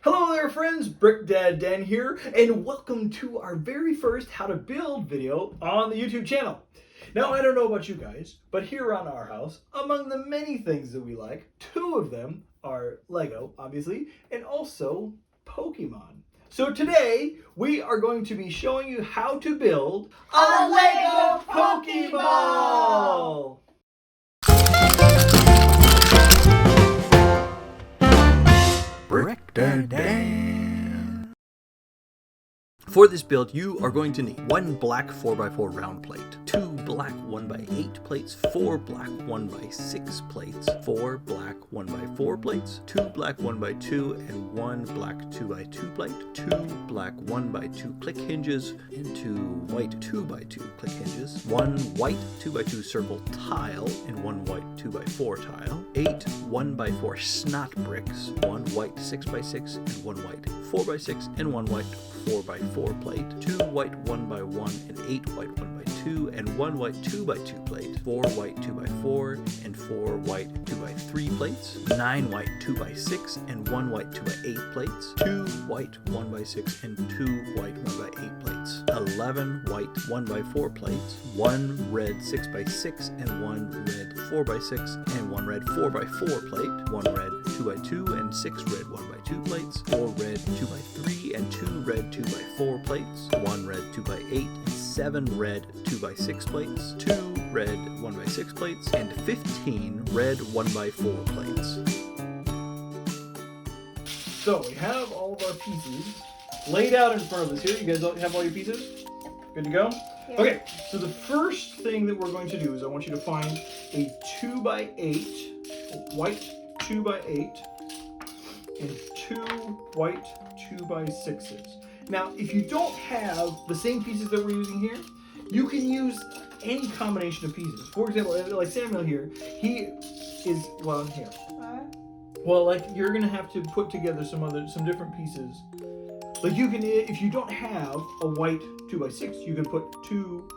Hello there friends, Brick Dad Dan here, and welcome to our very first how to build video on the YouTube channel. Now I don't know about you guys, but here around our house, among the many things that we like, two of them are Lego, obviously, and also Pokemon. So today we are going to be showing you how to build a Lego Pokéball! Brick Dad Dan. For this build, you are going to need one black 4x4 round plate, two black 1x8 plates, four black 1x6 plates, four black 1x4 plates, two black 1x2 and one black 2x2 plate, two black 1x2 click hinges, and two white 2x2 click hinges, one white 2x2 circle tile and one white 2x4 tile, eight 1x4 snot bricks, one white 6x6 and one white 4x6 and one white 4x4 plate, two white 1x1 and eight white 1x2 and one white 2x2 plate, four white 2x4 and four white 2x3 plates, nine white 2x6 and one white 2x8 plates, two white 1x6 and two white 1x8 plates, 11 white 1x4 plates, one red 6x6 and one red 4x6 and one red 4x4 plate, one red 2x2 and six red 1x2 plates, four red 2x3 and two red 2x4 plates, one red 2x8 and seven red 2x6 plates, two red 1x6 plates, and 15 red 1x4 plates. So we have all of our pieces laid out in front of us here. You guys have all your pieces? Good to go? Yeah. Okay, so the first thing that we're going to do is I want you to find a 2x8, white 2x8, and two white 2x6s. Now, if you don't have the same pieces that we're using here, you can use any combination of pieces. For example, like Samuel here, he is, well, here. Well, like you're gonna have to put together some different pieces. Like you can, if you don't have a white 2x6, you can put two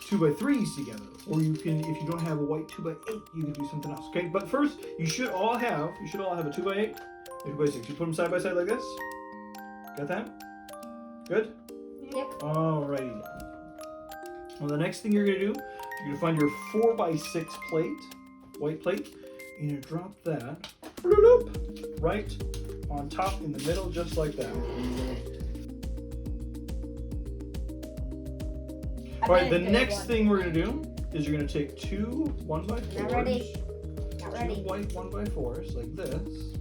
2x3s together. Or you can, if you don't have a white 2x8, you can do something else. Okay, but first, you should all have a 2x8, a 2x6. You put them side by side like this. Got that? Good? Yep. Alrighty. Well, the next thing you're going to do, you're going to find your 4x6 plate, white plate, and you drop that right on top in the middle, just like that. Alright, the next thing we're going to do is you're going to take two 1x4s, Not ready. two white 1x4s, like this.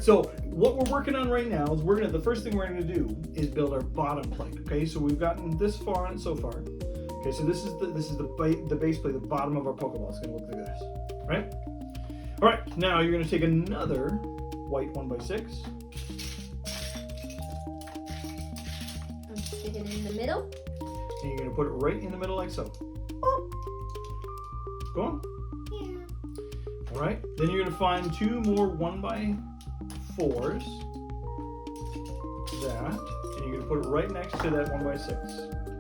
So what we're working on right now is the first thing we're going to do is build our bottom plate. Okay, so we've gotten this far on it so far. Okay, so this is the base plate, the bottom of our Pokeball. It's going to look like this, right? All right, now you're going to take another white 1x6. And stick it in the middle. And you're going to put it right in the middle like so. Oh. Go on. Yeah. All right, then you're going to find two more 1x4s, that, and you're going to put it right next to that 1x6,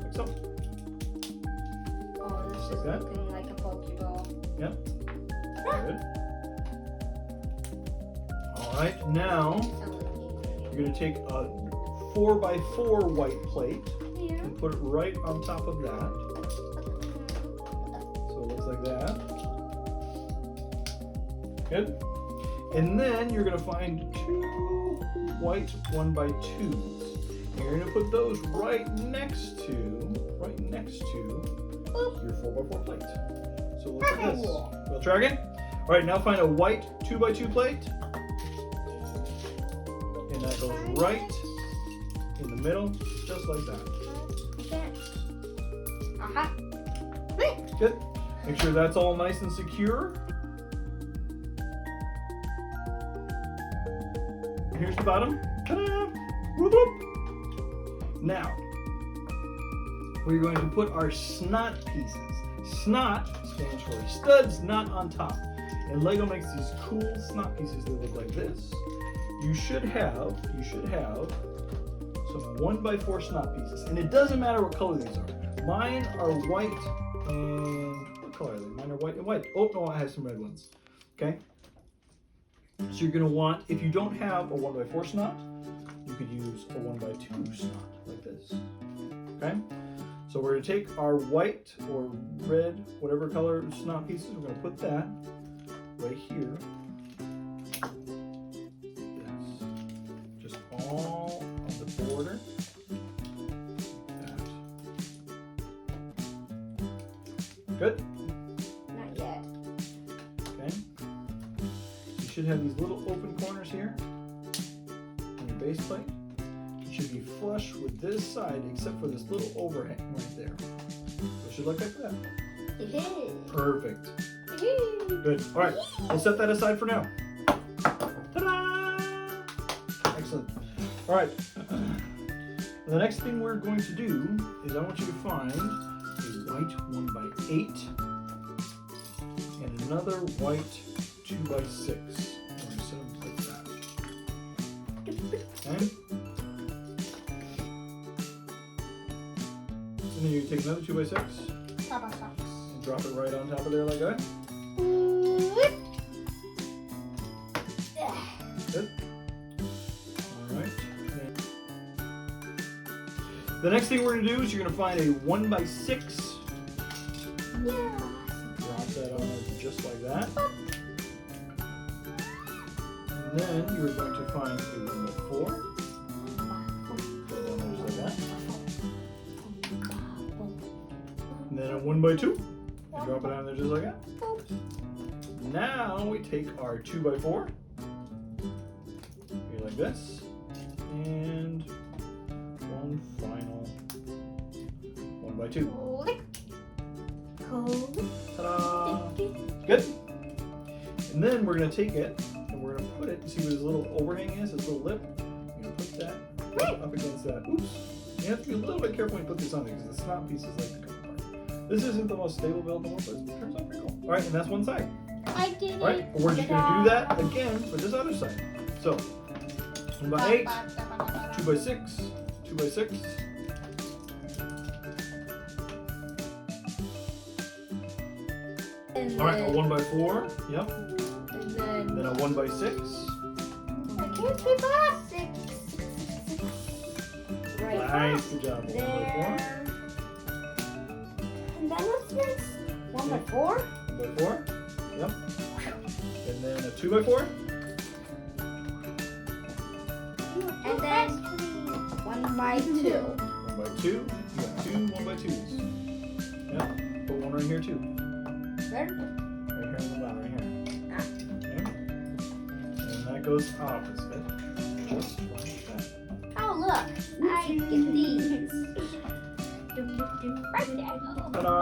like so. Oh, this Like is that. looking like a Pokeball. Yep. Good. All right, now you're going to take a 4x4 white plate and put it right on top of that. So it looks like that. Good. And then you're going to find two white 1x2s. You're going to put those right next to your 4x4 plate. So it looks like this. We'll try again. All right, now find a white 2x2 plate. And that goes right in the middle, just like that. Good. Make sure that's all nice and secure. Here's the bottom. Ta-da! Whoop, whoop. Now, we're going to put our snot pieces. Snot stands for studs not on top. And Lego makes these cool snot pieces that look like this. You should have some 1x4 snot pieces. And it doesn't matter what color these are. Mine are white and, what color are they? Mine are white and white. Oh, no, I have some red ones. Okay, So you're going to want, if you don't have a 1x4 snot, you could use a 1x2 snot like this. Okay? So we're going to take our white or red, whatever color snot pieces, we're going to put that right here. Yes. Just all on the border. Like that. Good? Not yet. Okay. You should have these little open corners here on your base plate. It should be flush with this side except for this little overhang right there. So it should look like that. Perfect. Good. All right. We'll set that aside for now. Ta-da! Excellent. All right. The next thing we're going to do is I want you to find a white 1x8 and another white 2x6. I'm going to set them like that. Okay? And then you take another 2x6 and drop it right on top of there like that. Good. Alright. The next thing we're going to do is you're going to find a 1x6. Drop that on it just like that. And then you're going to find a 1x4. Put it on there just like that. And then a 1x2. Drop it on there just like that. Now we take our 2x4. Be like this. And one final 1x2. Ta-da! Good. And then we're going to take it and we're going to put it, see where this little overhang is, this little lip? We're going to put that up against that. Oops. You have to be a little bit careful when you put this on there because the snot pieces like to come apart. This isn't the most stable belt in the world, but it turns out pretty cool. Alright, and that's one side. I did it. Alright, we're just going to do that again for this other side. So, 1x8, 2x6, 2x6. Alright, a 1x4, yep. And then a 1x6. I can't keep up. 6. Right. Nice, good job. 1x4. And then what's next? 1x4? 1x4, yep. And then a 2x4. And then 1x2. 1x2. You got two 1x2s. Yep. Put one right here too. Where? Right here on the bottom, right here. Ah. Yep. And that goes opposite. Just like that. Oh, look. I get these. Right there. Ta-da!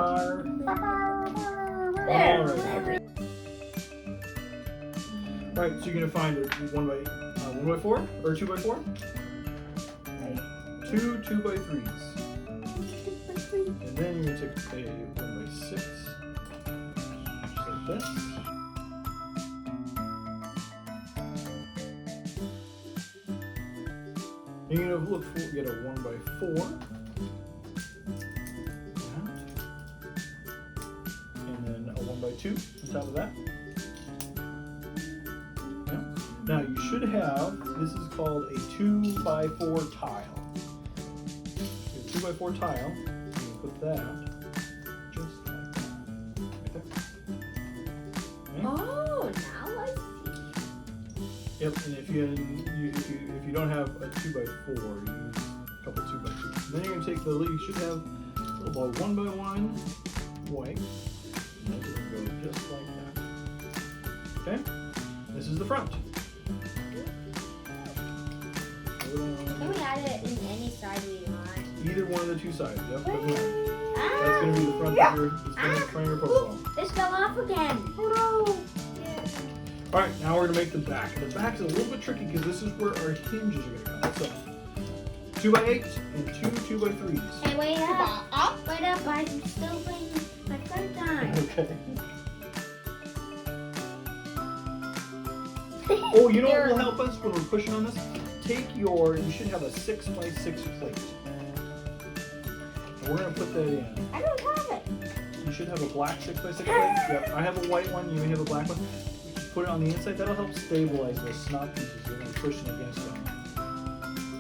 There. Alright. Alright, so you're going to find a 1x4 or 2x4? Two 2x3s. And then you're going to take a 1x6. Just like this. You're going to look for, get a 1x4. And then a 1x2 on top of that. Yeah. Now you should have, this is called a 2x4 tile. A 2x4 tile, you put that just like that. Right there. Okay. Oh, now I see. Yep, and if you don't have a 2x4, you use a couple 2x2s. Then you're gonna take the, you should have a little 1x1 white. And that's gonna go just like that. Okay? This is the front. Can we add it in any side we want? Either one of the two sides. Yep. That's Ah! gonna be the front of your, front of your Pokeball. This fell off again. Oh no! All right, now we're gonna make the back. The back's a little bit tricky because this is where our hinges are gonna come. So, 2x8 and two 2x3s. Hey, wait up! Wait up! I'm still waiting my first time. Okay. Oh, you know what will help us when we're pushing on this? Take your, you should have a 6x6 plate. And we're gonna put that in. I don't have it. You should have a black 6x6 plate. Yep, I have a white one, you may have a black one. put it on the inside. That'll help stabilize those snot pieces. You're going to push them against them.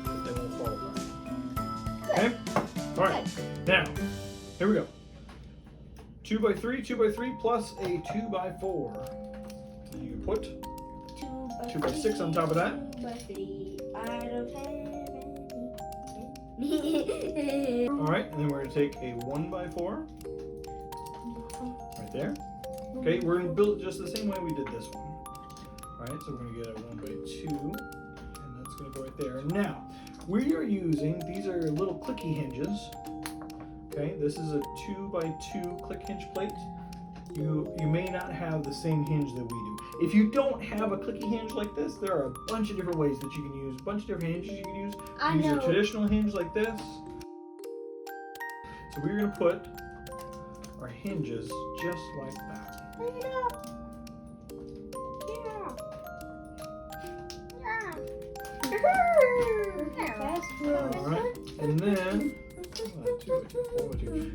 But they won't fall apart. Okay? All right. Now, here we go. 2x3, 2x3 plus a 2x4. You put 2x6 on top of that. 2x3. I don't have any. All right, and then we're going to take a 1x4 right there. Okay, we're going to build it just the same way we did this one. All right, so we're going to get a 1x2, and that's going to go right there. Now, we are using, these are little clicky hinges. Okay, this is a 2x2 click hinge plate. You may not have the same hinge that we do. If you don't have a clicky hinge like this, there are a bunch of different ways that you can use, a bunch of different hinges you can use. Use your traditional hinge like this. So we're going to put our hinges just like that. Bring it up. Yeah. Alright, and then,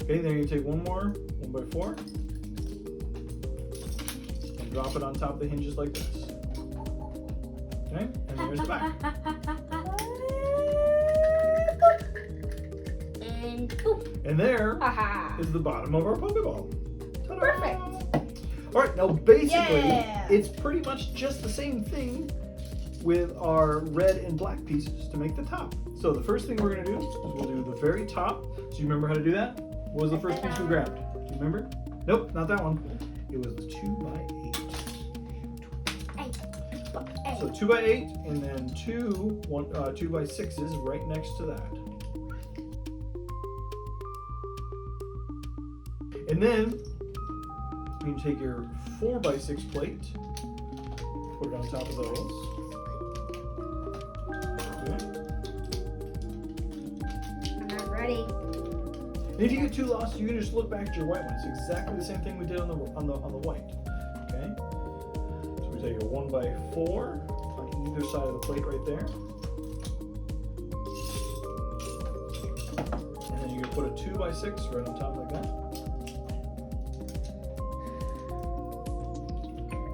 okay, then you take one more 1x4 and drop it on top of the hinges like this. Okay, and there's the back. And boop. And there Haha. is the bottom of our Pokéball. Ta-da! Perfect. Alright, now basically, Yeah. it's pretty much just the same thing with our red and black pieces to make the top. So the first thing we're going to do is we'll do the very top. So you remember how to do that? What was the first piece we grabbed? Do you remember? Nope, not that one. It was the 2x8. So 2x8 and then 2x6s right next to that. And then you can take your 4x6 plate, put it on top of those. I'm ready. And if you get too lost, you can just look back at your white one. It's exactly the same thing we did on the white. Okay. So we take a 1x4 on either side of the plate right there, and then you can put a 2x6 right on top like that.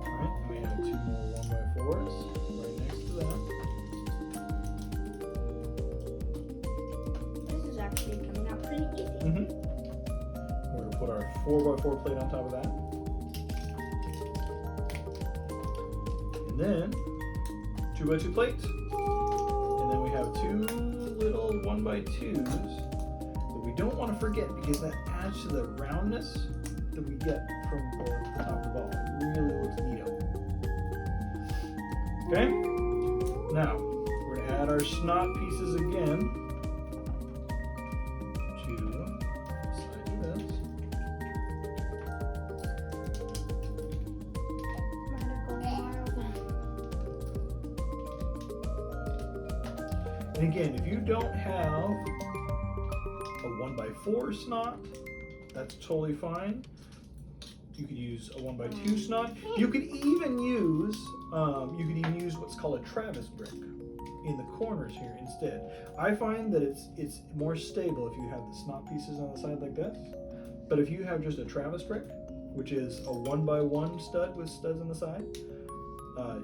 All right. And we have two more 1x4s right next to that. This is actually coming out pretty easy. Mm-hmm. We're going to put our 4x4 plate on top of that. And then 2x2 plate. And then we have two little 1x2s that we don't want to forget because that adds to the roundness that we get from the top of the ball. It really looks neato. Okay? Now, we're going to add our snot pieces again. And again, if you don't have a 1x4 snot, that's totally fine. You could use a 1x2 snot. You could even use what's called a Travis brick in the corners here instead. I find that it's more stable if you have the snot pieces on the side like this. But if you have just a Travis brick, which is a 1x1 stud with studs on the side,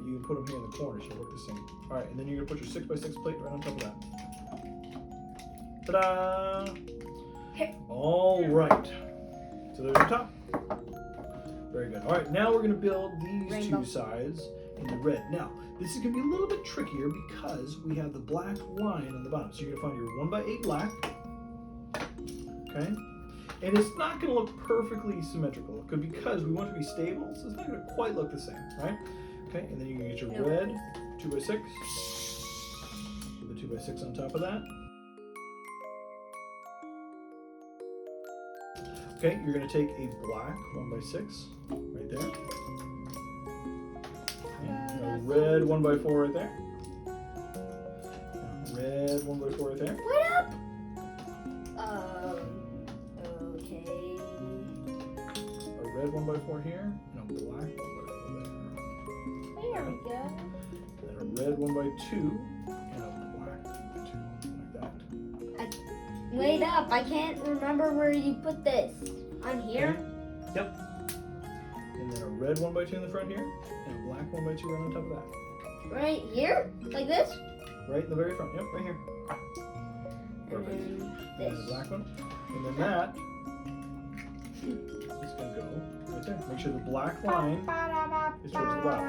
you can put them here in the corners. They'll look the same. All right, and then you're gonna put your 6x6 plate right on top of that. Ta-da! All right. So there's the top. Very good. All right, now we're gonna build these two sides in the red. Now, this is gonna be a little bit trickier because we have the black line on the bottom. So you're gonna find your 1x8 black. Okay. And it's not gonna look perfectly symmetrical because we want it to be stable, so it's not gonna quite look the same, right? Okay, and then you can get your red 2x6 with a 2x6 on top of that. Okay, you're going to take a black 1x6 right there. Okay, a red 1x4 right there. Red 1x4 right there. What up? Okay. A red 1x4 here, and a black 1x4 there. There we go. Then a red 1x2 and a black 1x2 like that. Wait up! I can't remember where you put this. On here? Okay. Yep. And then a red 1x2 in the front here, and a black 1x2 right on top of that. Right here? Like this? Right in the very front. Yep, right here. Perfect. And And then this. the black one. And then that is going to go right there. Make sure the black line is towards the bottom.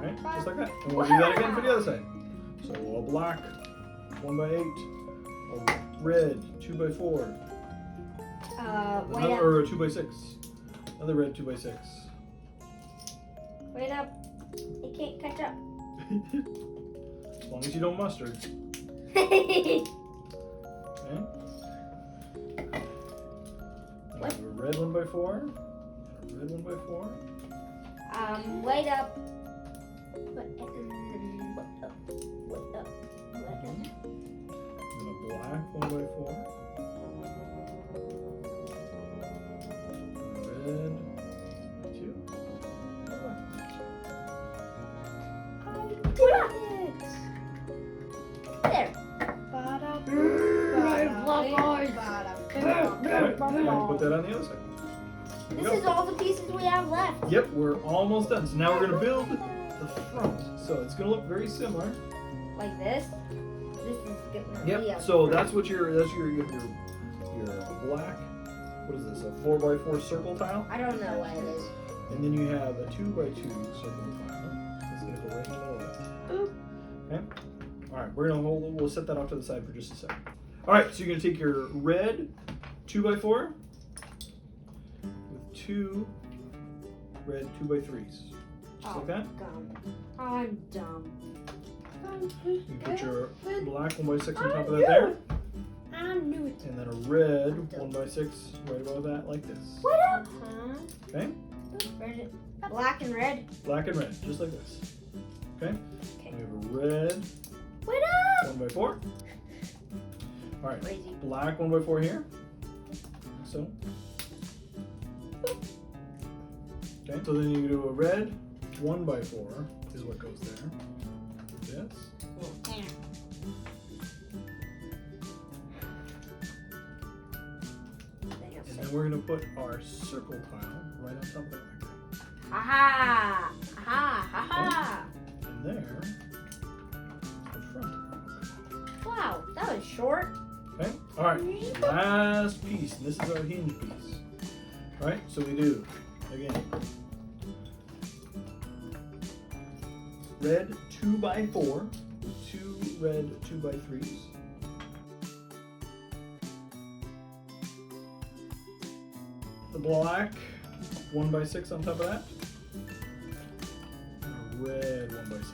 Right? Just like that. And we'll do that again for the other side. So a black 1x8, a red 2x4, Wait up. or a 2x6. Another red 2x6. Wait up. It can't catch up. As long as you don't mustard. Okay. And What? a red 1x4. And a red 1x4. Wait up. Wait up. And a black 1x4. Red 2. What up? There. Now put that on the other side. There you This go. is all the pieces we have left. Yep, we're almost done. So now we're gonna build the front. So it's gonna look very similar. Like this. This is good. Yep. So that's what your black. What is this? A 4x4 circle tile. I don't know what it is. And then you have a 2x2 circle tile. It's gonna go right in the middle of it. Boop. Okay. All right. We'll set that off to the side for just a second. All right. So you're gonna take your red 2x4 with two red 2x3s, just like that. Dumb. I'm dumb. You put your black 1x6 on top of that there, I knew it. and then a red 1x6 right above that, like this. What up? Okay. Red, black and red. Black and red, just like this. Okay. Okay. We have a red What up? 1x4. All right. Crazy. Black 1x4 here. So. Okay. So then you do a red 1x4 is what goes there. This. And then we're gonna put our circle tile right on top of that like that. Aha! Aha! Aha! And there is the front. Wow, that was short. Okay. All right. Last piece. And this is our hinge piece. All right. So we do again. Red 2x4, two red 2x3s. The black 1x6 on top of that. And a red 1x6.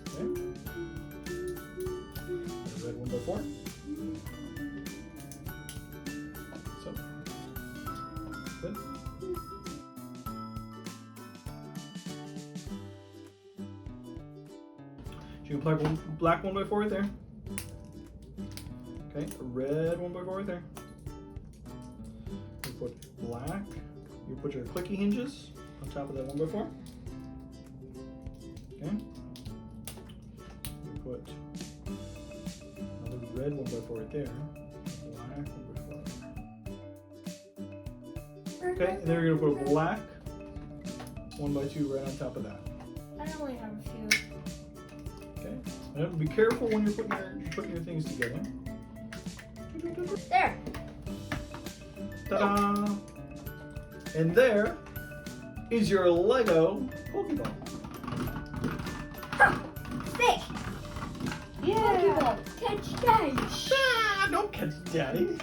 Okay. And a red 1x4. So. Good. So you can plug one black 1x4 right there. Okay, a red 1x4 right there. You put black. You put your clicky hinges on top of that 1x4. Okay. You put another red 1x4 right there. Black 1x4. Okay, and then you're gonna put a black 1x2 right on top of that. I only have a few. Okay. And be careful when you're putting your things together. There. Ta-da! And there is your Lego Pokéball. Stick. Yeah. Pokeball. Catch dash. Ah, don't catch Daddy.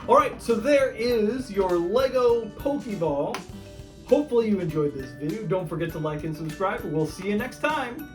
Alright, so there is your Lego Pokéball. Hopefully you enjoyed this video. Don't forget to like and subscribe. We'll see you next time.